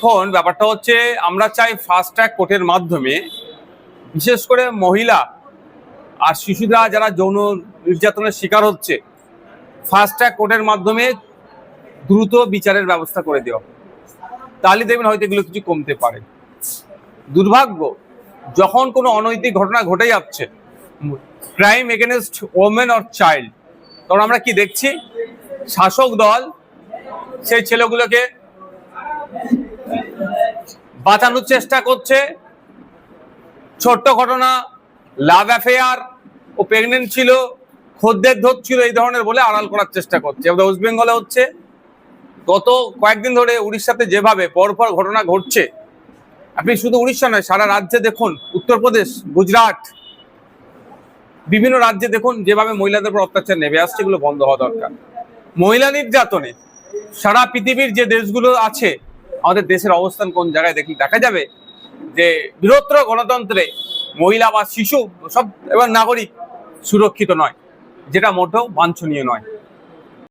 এখন ব্যাপারটা হচ্ছে আমরা চাই ফাস্ট ট্র্যাক কোর্টের মাধ্যমে বিশেষ করে মহিলা আর শিশুরা যারা যৌন নির্যাতনের শিকার হচ্ছে ফাস্ট ট্র্যাক কোর্টের মাধ্যমে দ্রুত বিচারের ব্যবস্থা করে দেওয়া, তাহলে দেখবেন হয়তো এগুলো কিছু কমতে পারে। দুর্ভাগ্য, যখন কোনো অনৈতিক ঘটনা ঘটে যাচ্ছে, crime against women or child, তখন আমরা কি দেখছি? শাসক দল সেই ছেলেগুলোকে বাঁচানোর চেষ্টা করছে। ছোট্ট ঘটনা, লাভ অ্যাফেয়ার, ও প্রেগনেন্ট ছিল, খদ্দের ধরছিল, এই ধরনের বলে আড়াল করার চেষ্টা করছে। ওয়েস্ট বেঙ্গলে হচ্ছে, গত কয়েকদিন ধরে উড়িষ্যাতে যেভাবে পরপর ঘটনা ঘটছে, আপনি শুধু উড়িষ্যা নয়, সারা রাজ্যে দেখুন, উত্তরপ্রদেশ, গুজরাট, বিভিন্ন রাজ্যে দেখুন যেভাবে মহিলাদের উপর অত্যাচার নেমে আসছে, এগুলো বন্ধ হওয়া দরকার। মহিলা নির্যাতনে সারা পৃথিবীর যে দেশগুলো আছে, আমাদের দেশের অবস্থান কোন জায়গায় দেখলে দেখা যাবে যে বৃহত্তর গণতন্ত্রে মহিলা বা শিশু সব এবং নাগরিক সুরক্ষিত নয়, যেটা মোটেও বাঞ্ছনীয় নয়।